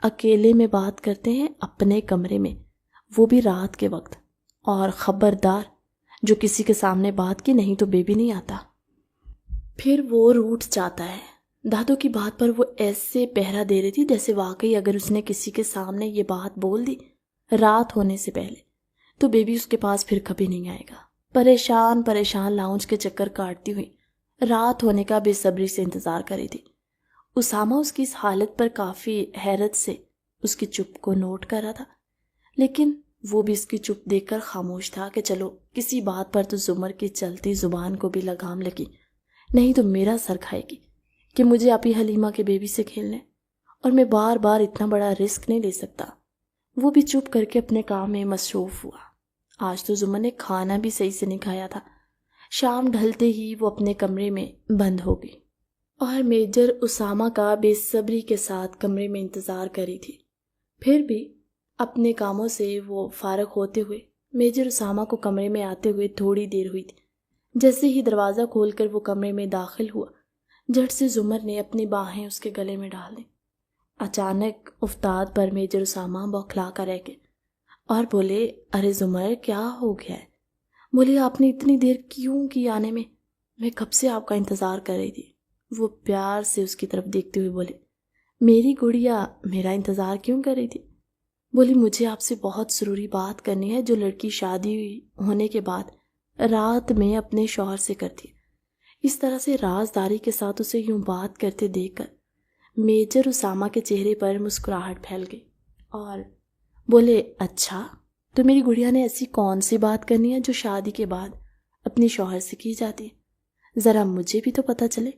اکیلے میں بات کرتے ہیں اپنے کمرے میں، وہ بھی رات کے وقت، اور خبردار جو کسی کے سامنے بات کی، نہیں تو بیبی نہیں آتا، پھر وہ روٹ جاتا ہے۔ دادو کی بات پر وہ ایسے پہرا دے رہی تھی جیسے واقعی اگر اس نے کسی کے سامنے یہ بات بول دی رات ہونے سے پہلے تو بیبی اس کے پاس پھر کبھی نہیں آئے گا۔ پریشان لاؤنج کے چکر کاٹتی ہوئی رات ہونے کا بے صبری سے انتظار کر رہی تھی۔ اسامہ اس کی اس حالت پر کافی حیرت سے اس کی چپ کو نوٹ کر رہا تھا، لیکن وہ بھی اس کی چپ دیکھ کر خاموش تھا کہ چلو کسی بات پر تو زمر کی چلتی زبان کو بھی لگام لگی، نہیں تو میرا سر کھائے گی کہ مجھے آپی حلیمہ کے بیبی سے کھیلنے، اور میں بار بار اتنا بڑا رسک نہیں لے سکتا۔ وہ بھی چپ کر کے اپنے کام میں مصروف ہوا۔ آج تو زمر نے کھانا بھی صحیح سے نہیں کھایا تھا۔ شام ڈھلتے ہی وہ اپنے کمرے میں بند ہو گئی اور میجر اسامہ کا بے صبری کے ساتھ کمرے میں انتظار کر رہی تھی۔ پھر بھی اپنے کاموں سے وہ فارغ ہوتے ہوئے میجر اسامہ کو کمرے میں آتے ہوئے تھوڑی دیر ہوئی تھی۔ جیسے ہی دروازہ کھول کر وہ کمرے میں داخل ہوا، جھٹ سے زمر نے اپنی باہیں اس کے گلے میں ڈال دیں۔ اچانک افتاد پر میجر اسامہ بوکھلا کر رہ گئے اور بولے، ارے زمر، کیا ہو گیا ہے؟ بولے، آپ نے اتنی دیر کیوں کی آنے میں کب سے آپ کا انتظار کر رہی تھی۔ وہ پیار سے اس کی طرف دیکھتے ہوئے بولے، میری گڑیا میرا انتظار کیوں کر رہی تھی؟ بولی، مجھے آپ سے بہت ضروری بات کرنی ہے جو لڑکی شادی ہونے کے بعد رات میں اپنے شوہر سے کرتی ہے۔ اس طرح سے رازداری کے ساتھ اسے یوں بات کرتے دیکھ کر میجر اسامہ کے چہرے پر مسکراہٹ پھیل گئی اور بولے، اچھا، تو میری گڑیا نے ایسی کون سی بات کرنی ہے جو شادی کے بعد اپنی شوہر سے کی جاتی ہے؟ ذرا مجھے بھی تو پتہ چلے۔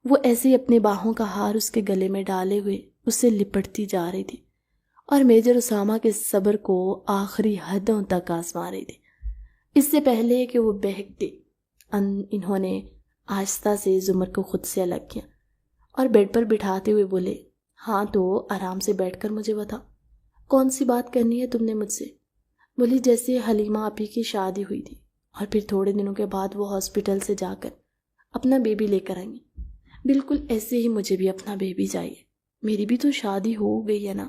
وہ ایسے ہی اپنے باہوں کا ہار اس کے گلے میں ڈالے ہوئے اسے لپٹتی جا رہی تھی اور میجر اسامہ کے صبر کو آخری حدوں تک آزما رہی تھی۔ اس سے پہلے کہ وہ بہکتے، انہوں نے آہستہ سے زمر کو خود سے الگ کیا اور بیڈ پر بٹھاتے ہوئے بولے، ہاں تو آرام سے بیٹھ کر مجھے بتا، کون سی بات کرنی ہے تم نے مجھ سے؟ بولی، جیسے حلیمہ آپی کی شادی ہوئی تھی اور پھر تھوڑے دنوں کے بعد وہ ہاسپٹل سے جا کر اپنا بیبی لے کر آئیں گی، بالکل ایسے ہی مجھے بھی اپنا بیبی چاہیے۔ میری بھی تو شادی ہو گئی ہے نا۔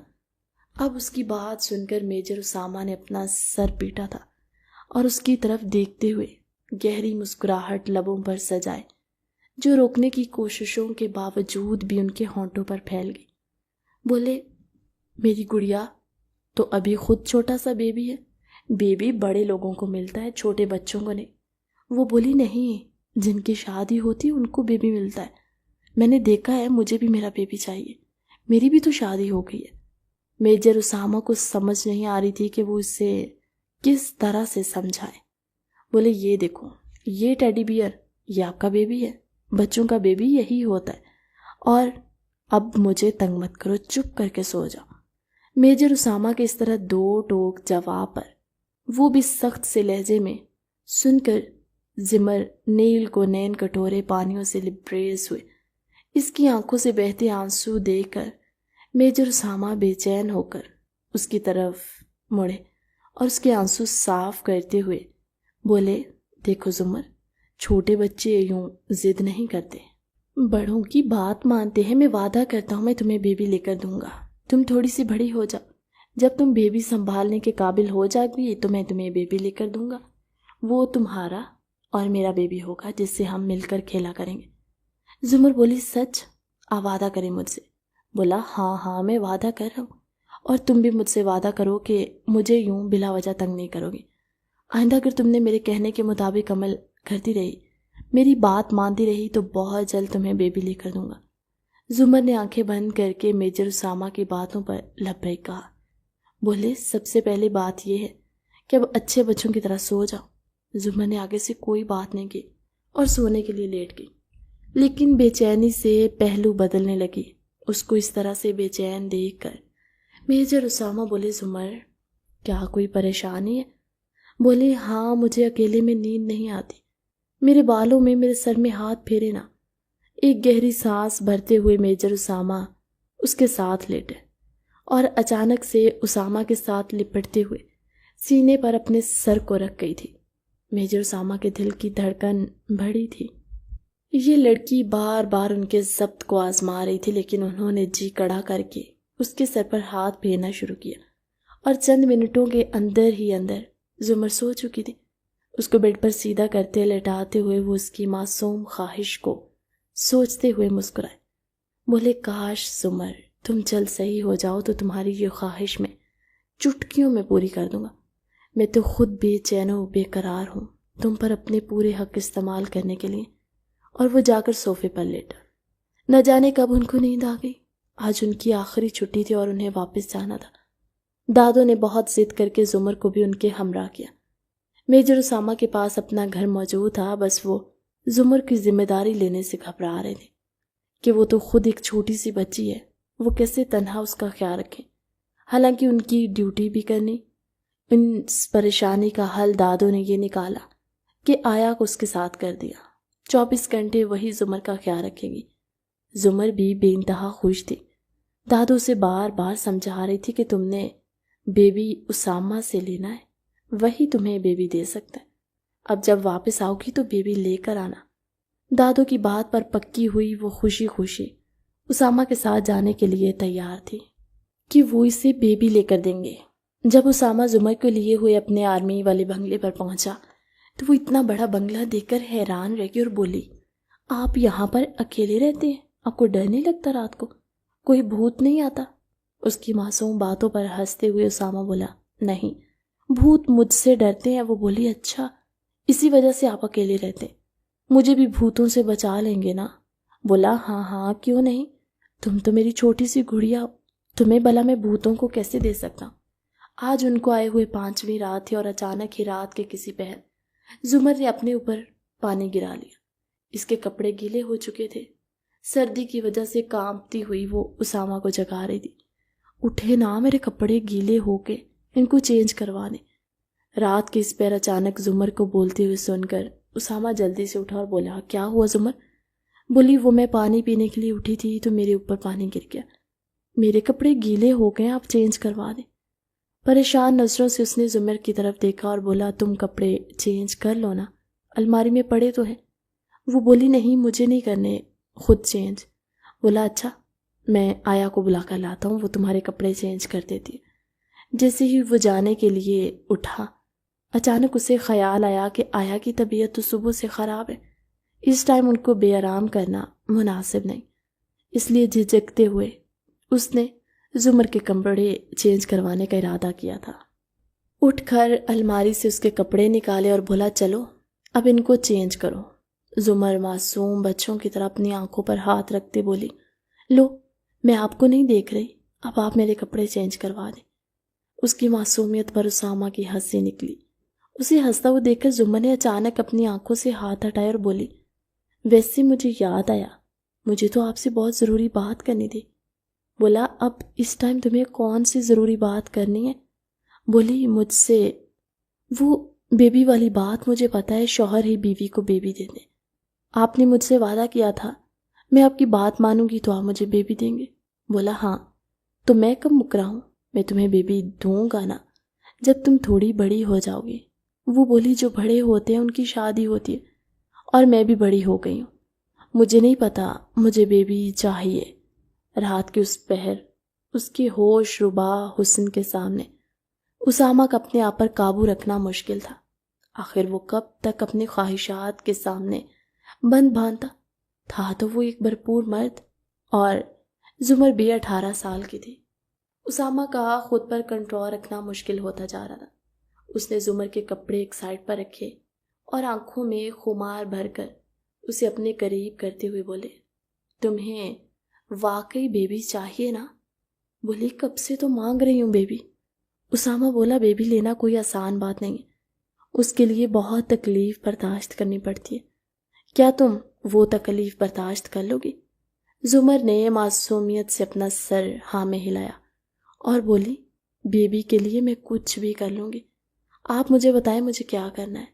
اب اس کی بات سن کر میجر اسامہ نے اپنا سر پیٹا تھا اور اس کی طرف دیکھتے ہوئے گہری مسکراہٹ لبوں پر سجائے، جو روکنے کی کوششوں کے باوجود بھی ان کے ہونٹوں پر پھیل گئی۔ بولے، میری گڑیا تو ابھی خود چھوٹا سا بیبی ہے، بیبی بڑے لوگوں کو ملتا ہے، چھوٹے بچوں کو نہیں۔ وہ بولی، نہیں، جن کی شادی ہوتی ان کو بیبی ملتا ہے، میں نے دیکھا ہے، مجھے بھی میرا بیبی چاہیے، میری بھی تو شادی ہو گئی ہے۔ میجر اسامہ کو سمجھ نہیں آ رہی تھی کہ وہ اسے کس طرح سے سمجھائے۔ بولے، یہ دیکھو، یہ ٹیڈی بیئر، یہ آپ کا بیبی ہے، بچوں کا بیبی یہی ہوتا ہے، اور اب مجھے تنگ مت کرو، چپ کر کے سو جاؤ۔ میجر اسامہ کے اس طرح دو ٹوک جواب پر وہ بھی سخت سے لہجے میں سن کر زمر نیل کو نین کٹورے پانیوں سے لبریز ہوئے۔ اس کی آنکھوں سے بہتے آنسو دیکھ کر میجر اسامہ بے چین ہو کر اس کی طرف مڑے اور اس کے آنسو صاف کرتے ہوئے بولے، دیکھو زمر، چھوٹے بچے یوں ضد نہیں کرتے، بڑوں کی بات مانتے ہیں۔ میں وعدہ کرتا ہوں میں تمہیں بیبی لے کر دوں گا، تم تھوڑی سی بڑی ہو جاؤ، جب تم بیبی سنبھالنے کے قابل ہو جائے گی تو میں تمہیں بیبی لے کر دوں گا، وہ تمہارا اور میرا بیبی ہوگا جس سے ہم مل کر کھیلا کریں گے۔ زمر بولی، سچ؟ آپ وعدہ کریں مجھ سے؟ بولا، ہاں ہاں، میں وعدہ کر رہا ہوں، اور تم بھی مجھ سے وعدہ کرو کہ مجھے یوں بلا وجہ تنگ نہیں کرو گی۔ آئندہ اگر تم نے میرے کہنے کے مطابق عمل کرتی رہی، میری بات مانتی رہی، تو بہت جلد تمہیں بیبی لے کر دوں گا۔ زمر نے آنکھیں بند کر کے میجر اسامہ کی باتوں پر لبیک کہا۔ بولے، سب سے پہلی بات یہ ہے کہ اب اچھے بچوں کی طرح سو جاؤ۔ زمر نے آگے سے کوئی بات نہیں کی اور سونے کے لیے لیٹ گئی، لیکن بے چینی سے پہلو بدلنے لگی۔ اس کو اس طرح سے بے چین دیکھ کر میجر اسامہ بولے، زمر، کیا کوئی پریشانی ہے؟ بولے، ہاں، مجھے اکیلے میں نیند نہیں آتی، میرے بالوں میں، میرے سر میں ہاتھ پھیرے نا۔ ایک گہری سانس بھرتے ہوئے میجر اسامہ اس کے ساتھ لیٹے اور اچانک سے اسامہ کے ساتھ لپٹتے ہوئے سینے پر اپنے سر کو رکھ گئی تھی۔ میجر اسامہ کے دل کی دھڑکن بڑھی تھی۔ یہ لڑکی بار بار ان کے ضبط کو آزما رہی تھی، لیکن انہوں نے جی کڑا کر کے اس کے سر پر ہاتھ پھیرنا شروع کیا اور چند منٹوں کے اندر ہی اندر زمر سو چکی تھی۔ اس کو بیڈ پر سیدھا کرتے لٹاتے ہوئے وہ اس کی معصوم خواہش کو سوچتے ہوئے مسکرائے۔ بولے، کاش زمر، تم جلد صحیح ہو جاؤ تو تمہاری یہ خواہش میں چٹکیوں میں پوری کر دوں گا۔ میں تو خود بے چین و بے قرار ہوں تم پر اپنے پورے حق استعمال کرنے کے لیے، اور وہ جا کر صوفے پر لیٹا۔ نہ جانے کب ان کو نیند آ گئی۔ آج ان کی آخری چھٹی تھی اور انہیں واپس جانا تھا۔ دادو نے بہت ضد کر کے زمر کو بھی ان کے ہمراہ کیا۔ میجر اسامہ کے پاس اپنا گھر موجود تھا، بس وہ زمر کی ذمہ داری لینے سے گھبرا رہے تھے کہ وہ تو خود ایک چھوٹی سی بچی ہے، وہ کیسے تنہا اس کا خیال رکھیں۔ حالانکہ ان کی ڈیوٹی بھی کرنی۔ اس پریشانی کا حل دادو نے یہ نکالا کہ آیا کو اس کے ساتھ کر دیا۔ 24 گھنٹے وہی زمر کا خیال رکھے گی۔ زمر بھی بے انتہا خوش تھی۔ دادو سے بار بار سمجھا رہی تھی کہ تم نے بیبی اسامہ سے لینا ہے، وہی تمہیں بیبی دے سکتا ہے۔ اب جب واپس آؤ گی تو بیبی لے کر آنا۔ دادو کی بات پر پکی ہوئی وہ خوشی خوشی اسامہ کے ساتھ جانے کے لیے تیار تھی کہ وہ اسے بیبی لے کر دیں گے۔ جب اسامہ زمر کو لیے ہوئے اپنے آرمی والے بنگلے پر پہنچا تو وہ اتنا بڑا بنگلہ دیکھ کر حیران رہ گئی اور بولی، آپ یہاں پر اکیلے رہتے ہیں؟ آپ کو ڈر نہیں لگتا رات کو؟ کوئی بھوت نہیں آتا؟ اس کی معصوم باتوں پر ہنستے ہوئے اسامہ بولا، نہیں، بھوت مجھ سے ڈرتے ہیں۔ وہ بولی، اچھا، اسی وجہ سے آپ اکیلے رہتے، مجھے بھی بھوتوں سے بچا لیں گے نا؟ بولا، ہاں ہاں، کیوں نہیں، تم تو میری چھوٹی سی گڑیا ہو، تمہیں بھلا میں بھوتوں کو کیسے دے سکتا ہوں۔ آج ان کو آئے ہوئے 5ویں رات تھی اور اچانک ہی رات کے کسی پہر زمر نے اپنے اوپر پانی گرا لیا۔ اس کے کپڑے گیلے ہو چکے تھے۔ سردی کی وجہ سے کانپتی ہوئی وہ اسامہ کو جگا رہی تھی، اٹھے نا، میرے کپڑے گیلے ہو کے، ان کو چینج کروانے۔ رات کے اس پیر اچانک زمر کو بولتے ہوئے سن کر اسامہ جلدی سے اٹھا اور بولا، کیا ہوا زمر؟ بولی، وہ میں پانی پینے کے لیے اٹھی تھی تو میرے اوپر پانی گر گیا، میرے کپڑے گیلے ہو گئے، آپ چینج کروا دیں۔ پریشان نظروں سے اس نے زمر کی طرف دیکھا اور بولا، تم کپڑے چینج کر لو نا، الماری میں پڑے تو ہیں۔ وہ بولی، نہیں، مجھے نہیں کرنے خود چینج۔ بولا، اچھا، میں آیا کو بلا کر لاتا ہوں، وہ تمہارے کپڑے چینج کر دیتی ہے۔ جیسے ہی وہ جانے کے لیے اٹھا، اچانک اسے خیال آیا کہ آیا کی طبیعت تو صبح سے خراب ہے، اس ٹائم ان کو بے آرام کرنا مناسب نہیں۔ اس لیے جھجکتے ہوئے اس نے زمر کے کپڑے چینج کروانے کا ارادہ کیا تھا۔ اٹھ کر الماری سے اس کے کپڑے نکالے اور بولا، چلو اب ان کو چینج کرو۔ زمر معصوم بچوں کی طرح اپنی آنکھوں پر ہاتھ رکھتے بولی، لو، میں آپ کو نہیں دیکھ رہی، اب آپ میرے کپڑے چینج کروا دیں۔ اس کی معصومیت پر اسامہ کی ہنسی نکلی۔ اسے ہنستا ہوا دیکھ کر زمر نے اچانک اپنی آنکھوں سے ہاتھ ہٹائے اور بولی، ویسے مجھے یاد آیا، مجھے تو آپ سے بہت ضروری بات کرنی تھی۔ بولا، اب اس ٹائم تمہیں کون سی ضروری بات کرنی ہے؟ بولی، مجھ سے وہ بیبی والی بات، مجھے پتہ ہے شوہر ہی بیوی کو بیبی دے دے، آپ نے مجھ سے وعدہ کیا تھا میں آپ کی بات مانوں گی تو آپ مجھے بیبی دیں گے۔ بولا، ہاں، تو میں کب مکرا ہوں، میں تمہیں بیبی دوں گا نا جب تم تھوڑی بڑی ہو جاؤ گی۔ وہ بولی، جو بڑے ہوتے ہیں ان کی شادی ہوتی ہے اور میں بھی بڑی ہو گئی ہوں، مجھے نہیں پتا مجھے بیبی چاہیے۔ رات کے اس پہر اس کے ہوش ربا حسن کے سامنے اسامہ کا اپنے آپ پر قابو رکھنا مشکل تھا۔ آخر وہ کب تک اپنی خواہشات کے سامنے بند باندھتا تھا؟ تو وہ ایک بھرپور مرد اور زمر بھی 18 سال کی تھی۔ اسامہ کا خود پر کنٹرول رکھنا مشکل ہوتا جا رہا تھا۔ اس نے زمر کے کپڑے ایک سائڈ پر رکھے اور آنکھوں میں خمار بھر کر اسے اپنے قریب کرتے ہوئے بولے، تمہیں واقعی بیبی چاہیے نا؟ بولی، کب سے تو مانگ رہی ہوں بیبی۔ اسامہ بولا، بیبی لینا کوئی آسان بات نہیں ہے، اس کے لیے بہت تکلیف برداشت کرنی پڑتی ہے، کیا تم وہ تکلیف برداشت کر لو گی؟ زمر نے معصومیت سے اپنا سر ہاں میں ہلایا اور بولی، بیبی کے لیے میں کچھ بھی کر لوں گی، آپ مجھے بتائیں مجھے کیا کرنا ہے۔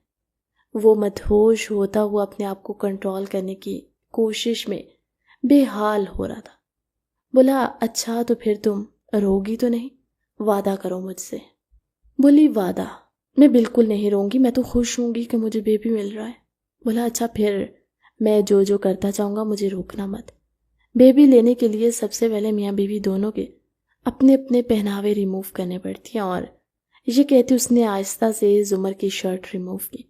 وہ مدہوش ہوتا ہوا اپنے آپ کو کنٹرول کرنے کی کوشش میں بے حال ہو رہا تھا۔ بولا، اچھا تو پھر تم روگی تو نہیں؟ وعدہ کرو مجھ سے۔ بولی، وعدہ؟ میں بالکل نہیں روں گی، میں تو خوش ہوں گی کہ مجھے بیبی مل رہا ہے۔ بولا، اچھا پھر میں جو کرتا چاہوں گا مجھے روکنا مت۔ بیبی لینے کے لیے سب سے پہلے میاں بیوی دونوں کے اپنے اپنے پہناوے ریموو کرنے پڑتی ہیں، اور یہ کہتے اس نے آہستہ سے زمر کی شرٹ ریموو کی۔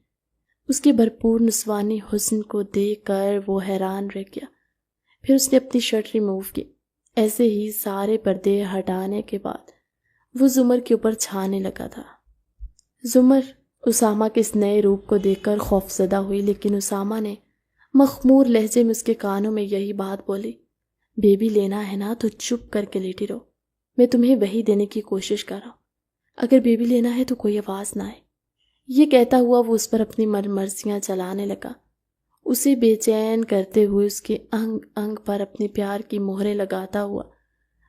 اس کے بھرپور نسوانی حسن کو دیکھ کر وہ حیران رہ گیا۔ پھر اس نے اپنی شرٹ ریموو کی۔ ایسے ہی سارے پردے ہٹانے کے بعد وہ زمر کے اوپر چھانے لگا تھا۔ زمر اسامہ کے اس نئے روپ کو دیکھ کر خوف زدہ ہوئی، لیکن اسامہ نے مخمور لہجے میں اس کے کانوں میں یہی بات بولی، بیبی لینا ہے نا تو چپ کر کے لیٹی رہو، میں تمہیں وہی دینے کی کوشش کر رہا ہوں، اگر بیبی لینا ہے تو کوئی آواز نہ آئے۔ یہ کہتا ہوا وہ اس پر اپنی مرضیاں چلانے لگا، اسے بے چین کرتے ہوئے اس کے انگ انگ پر اپنے پیار کی مہریں لگاتا ہوا۔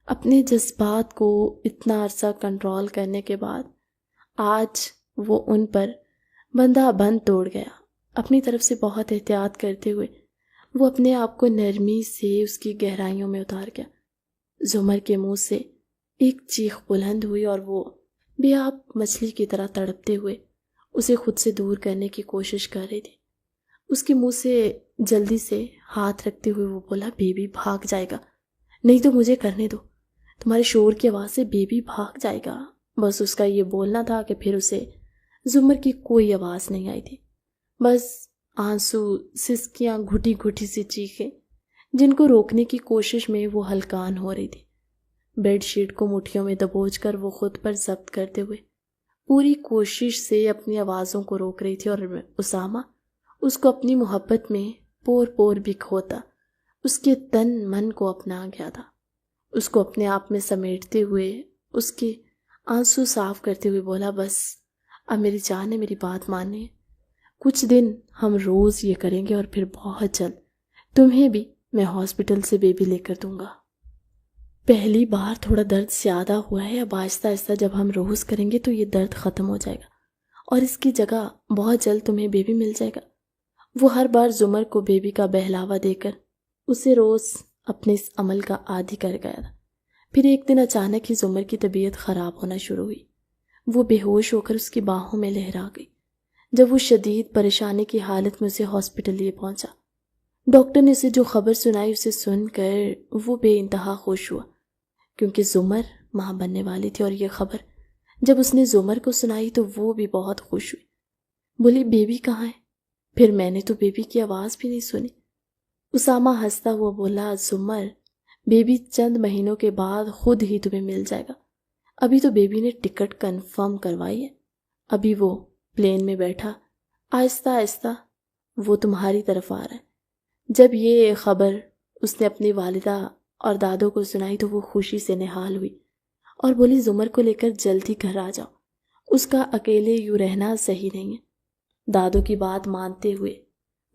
اپنے جذبات کو اتنا عرصہ کنٹرول کرنے کے بعد آج وہ ان پر بندہ بند توڑ گیا۔ اپنی طرف سے بہت احتیاط کرتے ہوئے وہ اپنے آپ کو نرمی سے اس کی گہرائیوں میں اتار گیا۔ زمر کے منہ سے ایک چیخ بلند ہوئی اور وہ بے آب مچھلی کی طرح تڑپتے ہوئے اسے خود سے دور کرنے کی کوشش کر رہی تھی۔ اس کے منہ سے جلدی سے ہاتھ رکھتے ہوئے وہ بولا، بیبی بھاگ جائے گا، نہیں تو مجھے کرنے دو، تمہارے شور کی آواز سے بیبی بھاگ جائے گا۔ بس اس کا یہ بولنا تھا کہ پھر اسے زمر کی کوئی آواز نہیں آئی تھی، بس آنسو، سسکیاں، گھٹی گھٹی سی چیخیں جن کو روکنے کی کوشش میں وہ ہلکان ہو رہی تھی۔ بیڈ شیٹ کو مٹھیوں میں دبوچ کر وہ خود پر ضبط کرتے ہوئے پوری کوشش سے اپنی آوازوں کو روک رہی تھی، اور اسامہ اس کو اپنی محبت میں پور پور بھی کھوتا اس کے تن من کو اپنا گیا تھا۔ اس کو اپنے آپ میں سمیٹتے ہوئے اس کے آنسو صاف کرتے ہوئے بولا، بس اب میری جان نے میری بات ماننی ہے، کچھ دن ہم روز یہ کریں گے اور پھر بہت جلد تمہیں بھی میں ہاسپٹل سے بیبی لے کر دوں گا۔ پہلی بار تھوڑا درد زیادہ ہوا ہے، اب آہستہ آہستہ جب ہم روز کریں گے تو یہ درد ختم ہو جائے گا اور اس کی جگہ بہت جلد تمہیں بیبی مل جائے گا۔ وہ ہر بار زمر کو بیبی کا بہلاوا دے کر اسے روز اپنے اس عمل کا عادی کر گیا تھا۔ پھر ایک دن اچانک ہی زمر کی طبیعت خراب ہونا شروع ہوئی، وہ بے ہوش ہو کر اس کی باہوں میں لہرا گئی۔ جب وہ شدید پریشانی کی حالت میں اسے ہاسپٹل لیے پہنچا، ڈاکٹر نے اسے جو خبر سنائی اسے سن کر وہ بے انتہا خوش ہوا، کیونکہ زمر ماں بننے والی تھی، اور یہ خبر جب اس نے زمر کو سنائی تو وہ بھی بہت خوش ہوئی۔ بولی، بیبی کہاں ہے؟ پھر میں نے تو بیبی کی آواز بھی نہیں سنی۔ اسامہ ہنستا ہوا بولا، زمر، بیبی چند مہینوں کے بعد خود ہی تمہیں مل جائے گا، ابھی تو بیبی نے ٹکٹ کنفرم کروائی ہے، ابھی وہ پلین میں بیٹھا آہستہ آہستہ وہ تمہاری طرف آ رہا ہے۔ جب یہ خبر اس نے اپنی والدہ اور دادوں کو سنائی تو وہ خوشی سے نہال ہوئی اور بولی، زمر کو لے کر جلدی گھر آ جاؤ، اس کا اکیلے یوں رہنا صحیح نہیں ہے۔ دادوں کی بات مانتے ہوئے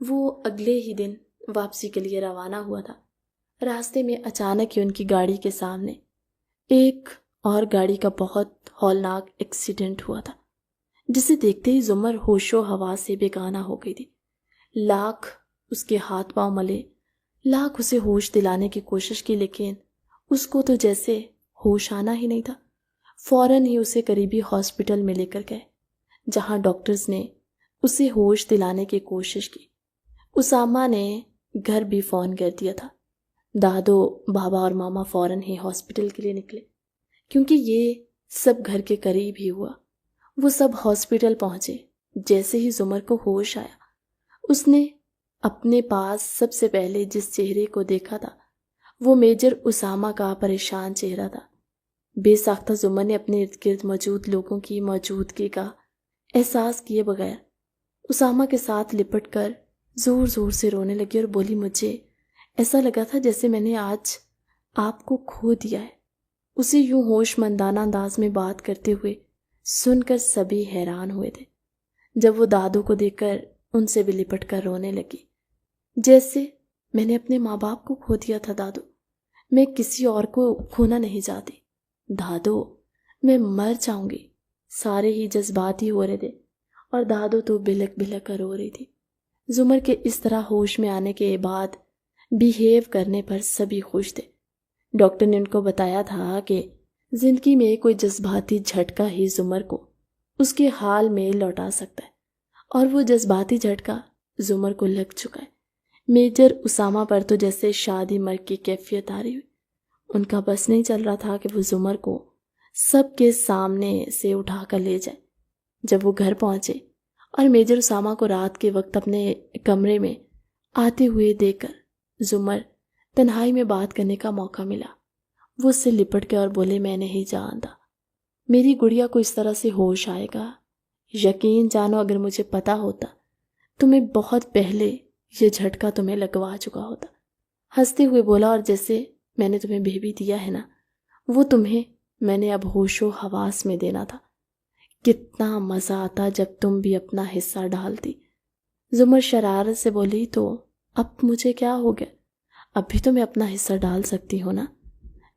وہ اگلے ہی دن واپسی کے لیے روانہ ہوا تھا۔ راستے میں اچانک ہی ان کی گاڑی کے سامنے ایک اور گاڑی کا بہت ہولناک ایکسیڈنٹ ہوا تھا، جسے دیکھتے ہی زمر ہوش و حواس سے بیگانہ ہو گئی تھی۔ لاکھ اس کے ہاتھ پاؤں ملے، لاکھ اسے ہوش دلانے کی کوشش کی، لیکن اس کو تو جیسے ہوش آنا ہی نہیں تھا۔ فوراً ہی اسے قریبی ہاسپٹل میں لے کر گئے، جہاں ڈاکٹرز نے اسے ہوش دلانے کی کوشش کی۔ اسامہ نے گھر بھی فون کر دیا تھا۔ دادو، بابا اور ماما فوراً ہی ہاسپٹل کے لیے نکلے، کیونکہ یہ سب گھر کے قریب ہی ہوا۔ وہ سب ہاسپٹل پہنچے۔ جیسے ہی زمر کو ہوش آیا، اس نے اپنے پاس سب سے پہلے جس چہرے کو دیکھا تھا وہ میجر اسامہ کا پریشان چہرہ تھا۔ بے ساختہ زمر نے اپنے ارد گرد موجود لوگوں کی موجودگی کا احساس کیے بغیر اسامہ کے ساتھ لپٹ کر زور زور سے رونے لگی اور بولی، مجھے ایسا لگا تھا جیسے میں نے آج آپ کو کھو دیا ہے۔ اسے یوں ہوش مندانہ انداز میں بات کرتے ہوئے سن کر سبھی حیران ہوئے تھے۔ جب وہ دادو کو دیکھ کر ان سے بھی لپٹ کر رونے لگی، جیسے میں نے اپنے ماں باپ کو کھو دیا تھا دادو، میں کسی اور کو کھونا نہیں چاہتی، دادو میں مر جاؤں گی۔ سارے ہی جذباتی ہو رہے تھے اور دادو تو بلک بلک کر رو رہی تھی۔ زمر کے اس طرح ہوش میں آنے کے بعد بیہیو کرنے پر سبھی خوش تھے۔ ڈاکٹر نے ان کو بتایا تھا کہ زندگی میں کوئی جذباتی جھٹکا ہی زمر کو اس کے حال میں لوٹا سکتا ہے، اور وہ جذباتی جھٹکا زمر کو لگ چکا ہے۔ میجر اسامہ پر تو جیسے شادی مرگ کی کیفیت آ رہی ہوئی۔ ان کا بس نہیں چل رہا تھا کہ وہ زمر کو سب کے سامنے سے اٹھا کر لے جائے۔ جب وہ گھر پہنچے اور میجر اسامہ کو رات کے وقت اپنے کمرے میں آتے ہوئے دیکھ کر زمر تنہائی میں بات کرنے کا موقع ملا، وہ اس سے لپٹ کے اور بولے، میں نہیں جانتا میری گڑیا کو اس طرح سے ہوش آئے گا۔ یقین جانو اگر مجھے پتا ہوتا تو میں بہت پہلے یہ جھٹکا تمہیں لگوا چکا ہوتا۔ ہنستے ہوئے بولا، اور جیسے میں نے تمہیں بیبی دیا ہے نا، وہ تمہیں میں نے اب ہوش و حواس میں دینا تھا۔ کتنا مزہ آتا جب تم بھی اپنا حصہ ڈالتی۔ زمر شرارت سے بولی، تو اب مجھے کیا ہو گیا؟ اب بھی تو میں اپنا حصہ ڈال سکتی ہوں نا۔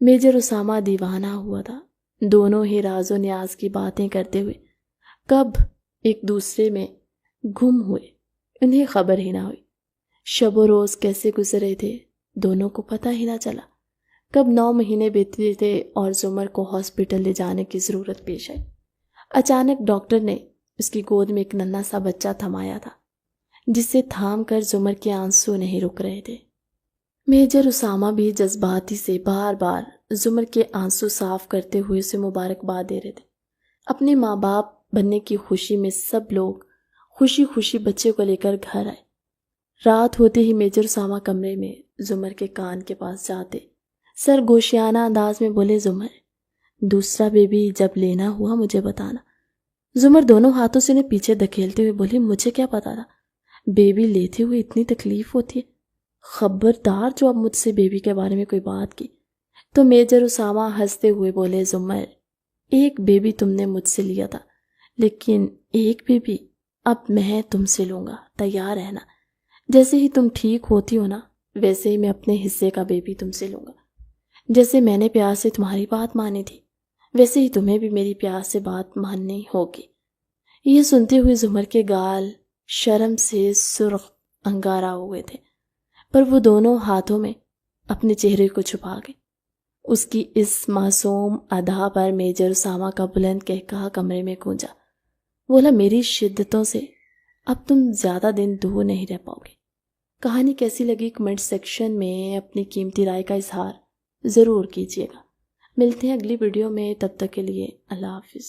میجر اسامہ دیوانہ ہوا تھا۔ دونوں ہی راز و نیاز کی باتیں کرتے ہوئے کب ایک دوسرے میں گم ہوئے، انہیں خبر ہی نہ ہوئی۔ شب و روز کیسے گزرے تھے دونوں کو پتہ ہی نہ چلا۔ کب 9 مہینے بیتے تھے اور زمر کو ہاسپٹل لے جانے کی ضرورت پیش آئی۔ اچانک ڈاکٹر نے اس کی گود میں ایک ننھا سا بچہ تھمایا تھا، جسے تھام کر زمر کے آنسو نہیں رک رہے تھے۔ میجر اسامہ بھی جذباتی سے بار بار زمر کے آنسو صاف کرتے ہوئے اسے مبارکباد دے رہے تھے۔ اپنے ماں باپ بننے کی خوشی میں سب لوگ خوشی خوشی بچے کو لے کر گھر آئے۔ رات ہوتے ہی میجر اسامہ کمرے میں زمر کے کان کے پاس جاتے سرگوشیانہ انداز میں بولے، زمر، دوسرا بیبی جب لینا ہوا مجھے بتانا۔ زمر دونوں ہاتھوں سے انہیں پیچھے دھکیلتے ہوئے بولی، مجھے کیا پتا تھا بیبی لیتے ہوئے اتنی تکلیف ہوتی ہے، خبردار جو اب مجھ سے بیبی کے بارے میں کوئی بات کی۔ تو میجر اسامہ ہنستے ہوئے بولے، زمر، ایک بیبی تم نے مجھ سے لیا تھا، لیکن ایک بیبی اب میں تم سے لوں گا، تیار رہنا۔ جیسے ہی تم ٹھیک ہوتی ہو نا، ویسے ہی میں اپنے حصے کا بیبی تم سے لوں گا۔ جیسے میں نے پیار سے تمہاری بات مانی تھی، ویسے ہی تمہیں بھی میری پیار سے بات ماننی ہوگی۔ یہ سنتے ہوئے زمر کے گال شرم سے سرخ انگارہ ہوئے تھے، پر وہ دونوں ہاتھوں میں اپنے چہرے کو چھپا گئے۔ اس کی اس معصوم ادا پر میجر اسامہ کا بلند قہقہہ کمرے میں گونجا۔ بولا، میری شدتوں سے اب تم زیادہ دن دور نہیں رہ پاؤ گے۔ کہانی کیسی لگی کمنٹ سیکشن میں اپنی قیمتی رائے کا اظہار ضرور کیجیے گا۔ ملتے ہیں اگلی ویڈیو میں، تب تک کے لیے اللہ حافظ۔